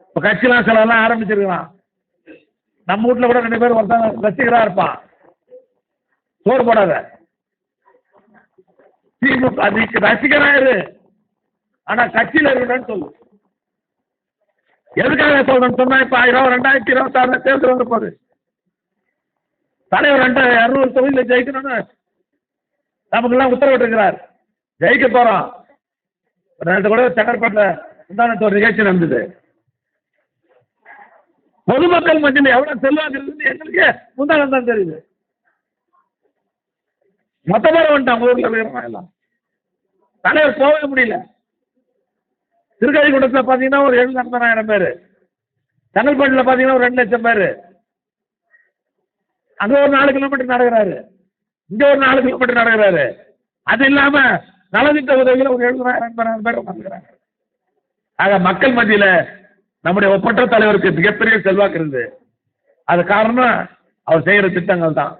இப்போ கட்சிலாம் சிலலாம் ஆரம்பிச்சிருக்கலாம். நம்ம வீட்டில் கூட 2 பேர் ஒருத்தன் ரசிகராக இருப்பான். சோறு போடாத திமுக அதுக்கு ரசிகராயிரு, ஆனா கட்சியில் இருக்கணும்னு சொல்லு. எதுக்காக சொல்றேன்னு சொன்னா, இப்ப 2026 தேர்தல் வந்து போகுது. தலைவர் 200 தொகுதியில் ஜெயிக்கணும்னு நமக்கெல்லாம் உத்தரவிட்டிருக்கிறார். ஜெயிக்க போறோம். நேற்று கூட செங்கற்பட்டில் முந்தானத்து ஒரு நிகழ்ச்சி நடந்தது. பொதுமக்கள் மத்தியில் எவ்வளவு செல்வாக்கு இருக்குன்னு எங்களுக்கு முந்தானம் தான் தெரியுது. மொத்த பேர் வந்துட்டாங்க ஊர்ல இருக்கிறவங்க எல்லாம். தலைவர் போகவே முடியல. திருக்கழிக்குண்டத்தில் பார்த்தீங்கன்னா ஒரு 7,50,000 பேர், செங்கல்பட்டில் பார்த்தீங்கன்னா ஒரு 2 லட்சம் பேர். அங்க ஒரு 4 கிலோமீட்டர் நடக்கிறாரு, இங்க ஒரு 4 கிலோமீட்டர் நடக்கிறாரு. அது இல்லாம நலத்திட்ட உதவிகள் ஒரு 70,000-80,000 பேர் வந்துக்கிறாங்க. ஆக மக்கள் மத்தியில நம்முடைய ஒப்பற்ற தலைவருக்கு மிகப்பெரிய செல்வாக்கு இருந்தது. அது காரணம் அவர் செய்யற திட்டங்கள் தான்.